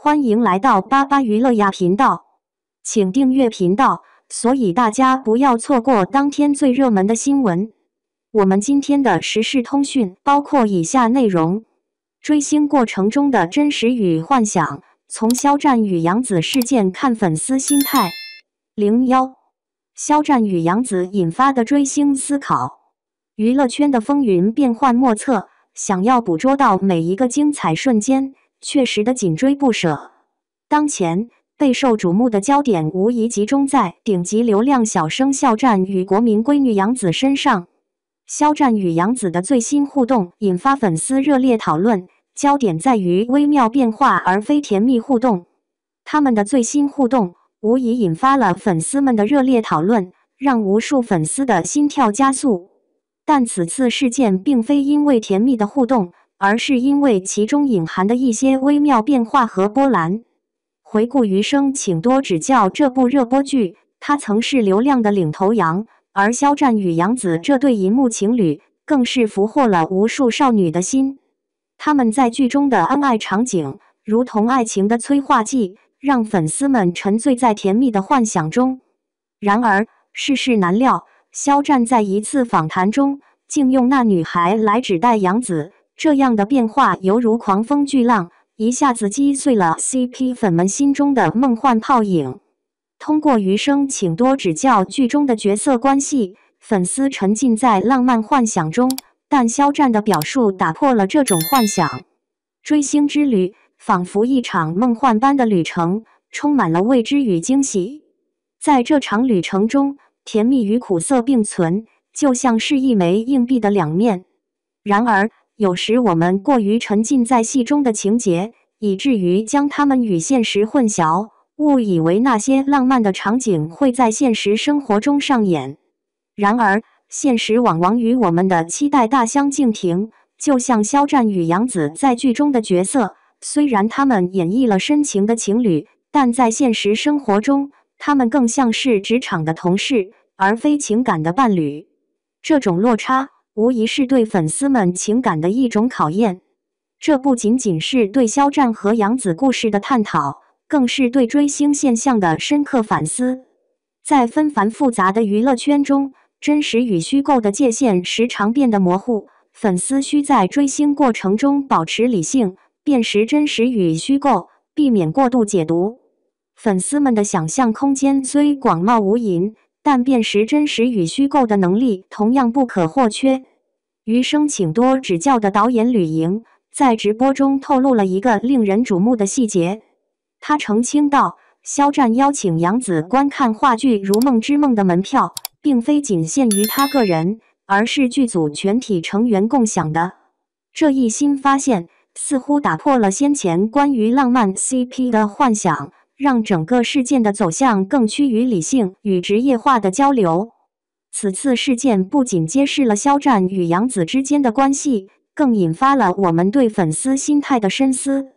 欢迎来到巴巴娱乐呀频道，请订阅频道，所以大家不要错过当天最热门的新闻。我们今天的时事通讯包括以下内容：追星过程中的真实与幻想，从肖战与杨紫事件看粉丝心态。01，肖战与杨紫引发的追星思考。娱乐圈的风云变幻莫测，想要捕捉到每一个精彩瞬间，确实的紧追不舍。当前备受瞩目的焦点无疑集中在顶级流量小生肖战与国民闺女杨紫身上。肖战与杨紫的最新互动引发粉丝热烈讨论，焦点在于微妙变化而非甜蜜互动。他们的最新互动无疑引发了粉丝们的热烈讨论，让无数粉丝的心跳加速。但此次事件并非因为甜蜜的互动，而是因为其中隐含的一些微妙变化和波澜。回顾《余生，请多指教》这部热播剧，它曾是流量的领头羊，而肖战与杨紫这对银幕情侣更是俘获了无数少女的心。他们在剧中的恩爱场景，如同爱情的催化剂，让粉丝们沉醉在甜蜜的幻想中。然而，世事难料，肖战在一次访谈中，竟用那女孩来指代杨紫，这样的变化犹如狂风巨浪，一下子击碎了 CP 粉们心中的梦幻泡影。通过《余生，请多指教》剧中的角色关系，粉丝沉浸在浪漫幻想中，但肖战的表述打破了这种幻想。追星之旅仿佛一场梦幻般的旅程，充满了未知与惊喜。在这场旅程中，甜蜜与苦涩并存，就像是一枚硬币的两面。然而，有时我们过于沉浸在戏中的情节，以至于将它们与现实混淆，误以为那些浪漫的场景会在现实生活中上演。然而，现实往往与我们的期待大相径庭。就像肖战与杨紫在剧中的角色，虽然他们演绎了深情的情侣，但在现实生活中，他们更像是职场的同事，而非情感的伴侣。这种落差无疑是对粉丝们情感的一种考验。这不仅仅是对肖战和杨紫故事的探讨，更是对追星现象的深刻反思。在纷繁复杂的娱乐圈中，真实与虚构的界限时常变得模糊，粉丝需在追星过程中保持理性，辨识真实与虚构，避免过度解读。粉丝们的想象空间虽广袤无垠，但辨识真实与虚构的能力同样不可或缺。余生请多指教的导演吕莹在直播中透露了一个令人瞩目的细节。他澄清道，肖战邀请杨紫观看话剧《如梦之梦》的门票，并非仅限于他个人，而是剧组全体成员共享的。这一新发现似乎打破了先前关于浪漫 CP 的幻想，让整个事件的走向更趋于理性与职业化的交流。此次事件不仅揭示了肖战与杨紫之间的关系，更引发了我们对粉丝心态的深思。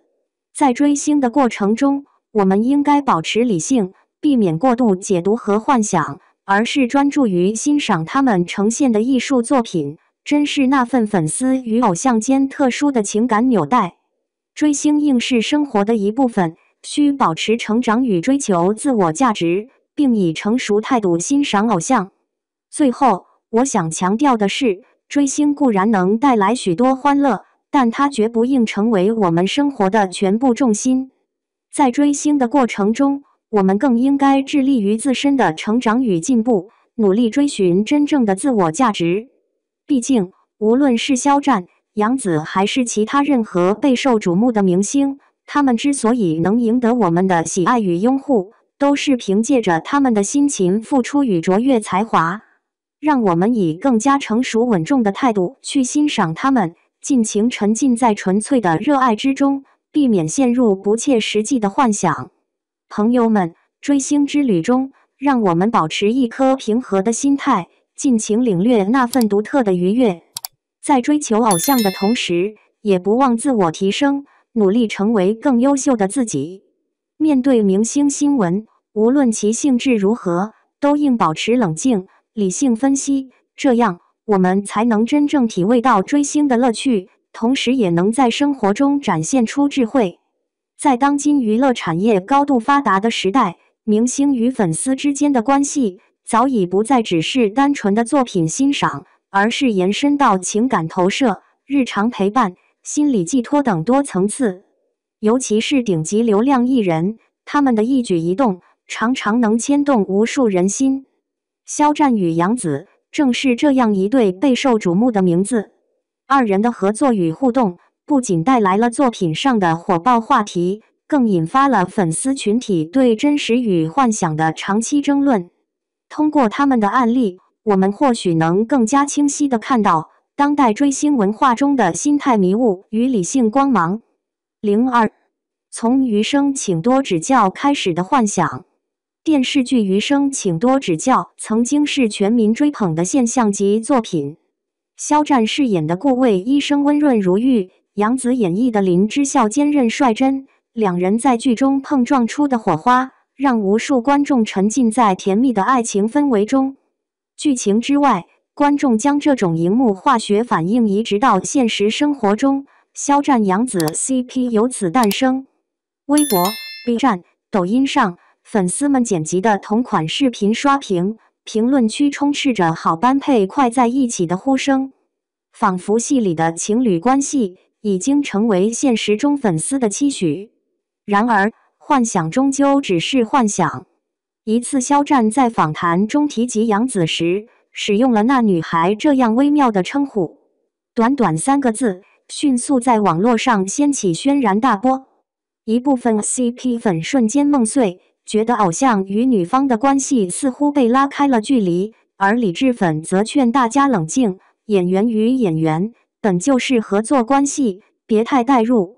在追星的过程中，我们应该保持理性，避免过度解读和幻想，而是专注于欣赏他们呈现的艺术作品，珍视那份粉丝与偶像间特殊的情感纽带。追星应是生活的一部分，需保持成长与追求自我价值，并以成熟态度欣赏偶像。最后，我想强调的是，追星固然能带来许多欢乐，但它绝不应成为我们生活的全部重心。在追星的过程中，我们更应该致力于自身的成长与进步，努力追寻真正的自我价值。毕竟，无论是肖战、杨紫还是其他任何备受瞩目的明星，他们之所以能赢得我们的喜爱与拥护，都是凭借着他们的辛勤付出与卓越才华。让我们以更加成熟稳重的态度去欣赏他们，尽情沉浸在纯粹的热爱之中，避免陷入不切实际的幻想。朋友们，追星之旅中，让我们保持一颗平和的心态，尽情领略那份独特的愉悦。在追求偶像的同时，也不忘自我提升，努力成为更优秀的自己。面对明星新闻，无论其性质如何，都应保持冷静，理性分析，这样我们才能真正体味到追星的乐趣，同时也能在生活中展现出智慧。在当今娱乐产业高度发达的时代，明星与粉丝之间的关系早已不再只是单纯的作品欣赏，而是延伸到情感投射、日常陪伴、心理寄托等多层次。尤其是顶级流量艺人，他们的一举一动常常能牵动无数人心。肖战与杨紫正是这样一对备受瞩目的名字。二人的合作与互动不仅带来了作品上的火爆话题，更引发了粉丝群体对真实与幻想的长期争论。通过他们的案例，我们或许能更加清晰地看到当代追星文化中的心态迷雾与理性光芒。02从余生请多指教开始的幻想。电视剧《余生请多指教》曾经是全民追捧的现象级作品。肖战饰演的顾魏医生温润如玉，杨紫演绎的林之孝坚韧率真，两人在剧中碰撞出的火花，让无数观众沉浸在甜蜜的爱情氛围中。剧情之外，观众将这种荧幕化学反应移植到现实生活中，肖战杨紫 CP 由此诞生。微博、B 站、抖音上，粉丝们剪辑的同款视频刷屏，评论区充斥着好般配快在一起的呼声，仿佛戏里的情侣关系已经成为现实中粉丝的期许。然而，幻想终究只是幻想。一次，肖战在访谈中提及杨紫时，使用了“那女孩”这样微妙的称呼，短短3个字，迅速在网络上掀起轩然大波。一部分 CP 粉瞬间梦碎，觉得偶像与女方的关系似乎被拉开了距离，而理智粉则劝大家冷静，演员与演员本就是合作关系，别太带入。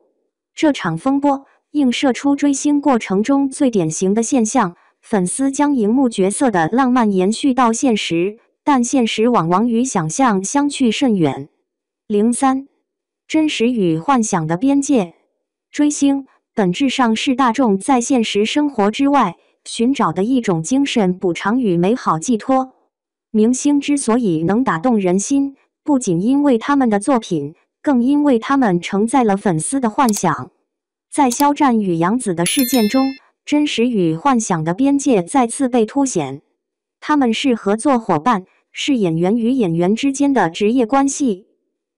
这场风波映射出追星过程中最典型的现象，粉丝将荧幕角色的浪漫延续到现实，但现实往往与想象相去甚远。03真实与幻想的边界。追星本质上是大众在现实生活之外寻找的一种精神补偿与美好寄托。明星之所以能打动人心，不仅因为他们的作品，更因为他们承载了粉丝的幻想。在肖战与杨紫的事件中，真实与幻想的边界再次被凸显。他们是合作伙伴，是演员与演员之间的职业关系。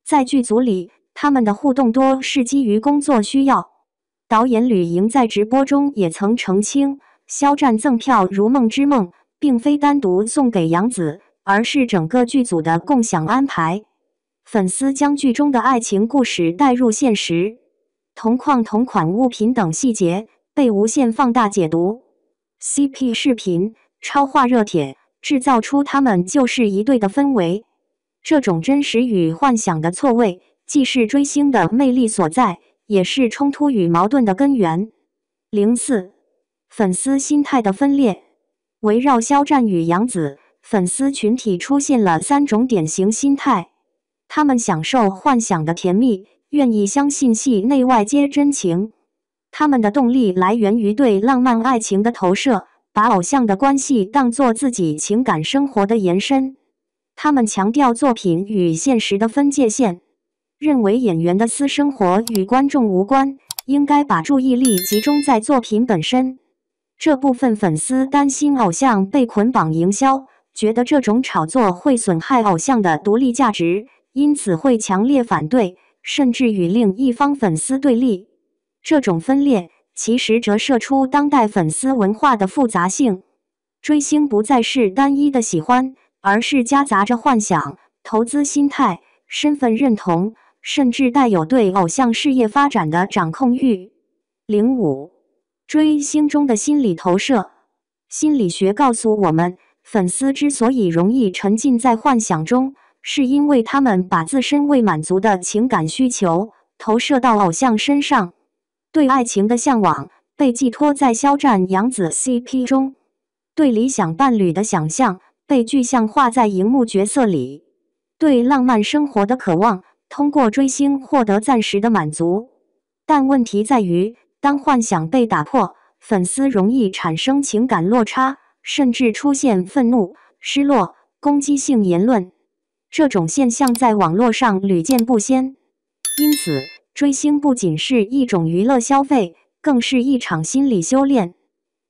在剧组里，他们的互动多是基于工作需要。导演吕莹在直播中也曾澄清，肖战赠票《如梦之梦》并非单独送给杨紫，而是整个剧组的共享安排。粉丝将剧中的爱情故事带入现实，同款物品等细节被无限放大解读。CP 视频、超话热帖，制造出他们就是一对的氛围。这种真实与幻想的错位，既是追星的魅力所在，也是冲突与矛盾的根源。04粉丝心态的分裂。围绕肖战与杨紫，粉丝群体出现了3种典型心态。他们享受幻想的甜蜜，愿意相信戏内外皆真情。他们的动力来源于对浪漫爱情的投射，把偶像的关系当作自己情感生活的延伸。他们强调作品与现实的分界线，认为演员的私生活与观众无关，应该把注意力集中在作品本身。这部分粉丝担心偶像被捆绑营销，觉得这种炒作会损害偶像的独立价值，因此会强烈反对，甚至与另一方粉丝对立。这种分裂其实折射出当代粉丝文化的复杂性。追星不再是单一的喜欢，而是夹杂着幻想、投资心态、身份认同，甚至带有对偶像事业发展的掌控欲。05追星中的心理投射。心理学告诉我们，粉丝之所以容易沉浸在幻想中，是因为他们把自身未满足的情感需求投射到偶像身上。对爱情的向往被寄托在肖战杨紫 CP 中，对理想伴侣的想象被具象化在荧幕角色里，对浪漫生活的渴望通过追星获得暂时的满足。但问题在于，当幻想被打破，粉丝容易产生情感落差，甚至出现愤怒、失落、攻击性言论。这种现象在网络上屡见不鲜。因此，追星不仅是一种娱乐消费，更是一场心理修炼。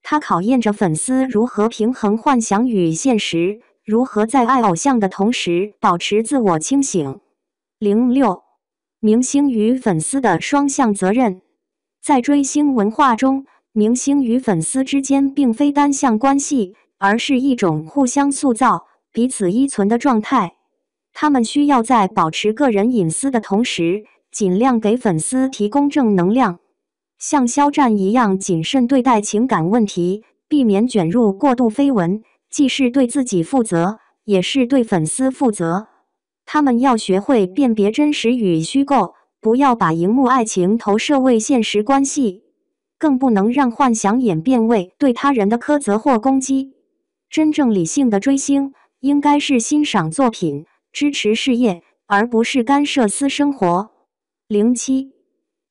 它考验着粉丝如何平衡幻想与现实，如何在爱偶像的同时保持自我清醒。06. 明星与粉丝的双向责任。在追星文化中，明星与粉丝之间并非单向关系，而是一种互相塑造、彼此依存的状态。他们需要在保持个人隐私的同时，尽量给粉丝提供正能量。像肖战一样谨慎对待情感问题，避免卷入过度绯闻，既是对自己负责，也是对粉丝负责。他们要学会辨别真实与虚构，不要把荧幕爱情投射为现实关系，更不能让幻想演变为对他人的苛责或攻击。真正理性的追星，应该是欣赏作品，支持事业，而不是干涉私生活。07.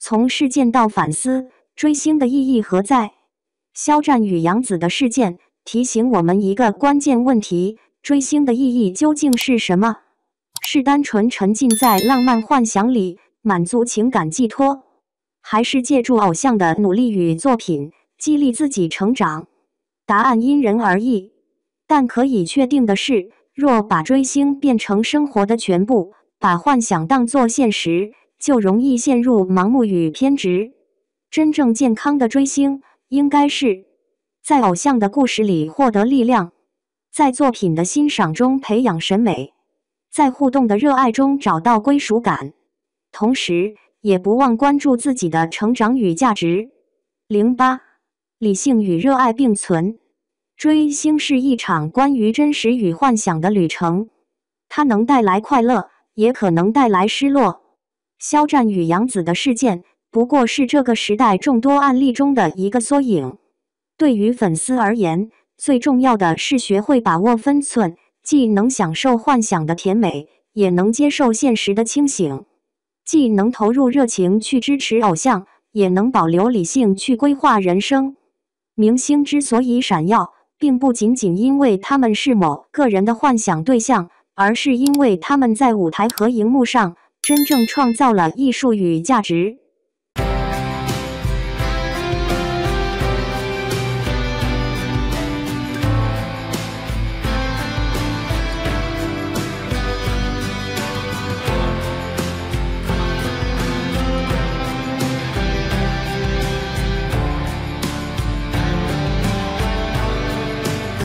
从事件到反思，追星的意义何在？肖战与杨紫的事件提醒我们一个关键问题：追星的意义究竟是什么？是单纯沉浸在浪漫幻想里，满足情感寄托，还是借助偶像的努力与作品，激励自己成长？答案因人而异。但可以确定的是，若把追星变成生活的全部，把幻想当作现实，就容易陷入盲目与偏执。真正健康的追星，应该是在偶像的故事里获得力量，在作品的欣赏中培养审美，在互动的热爱中找到归属感，同时也不忘关注自己的成长与价值。08. 理性与热爱并存。追星是一场关于真实与幻想的旅程，它能带来快乐，也可能带来失落。肖战与杨紫的事件不过是这个时代众多案例中的一个缩影。对于粉丝而言，最重要的是学会把握分寸，既能享受幻想的甜美，也能接受现实的清醒；既能投入热情去支持偶像，也能保留理性去规划人生。明星之所以闪耀，并不仅仅因为他们是某个人的幻想对象，而是因为他们在舞台和荧幕上真正创造了艺术与价值。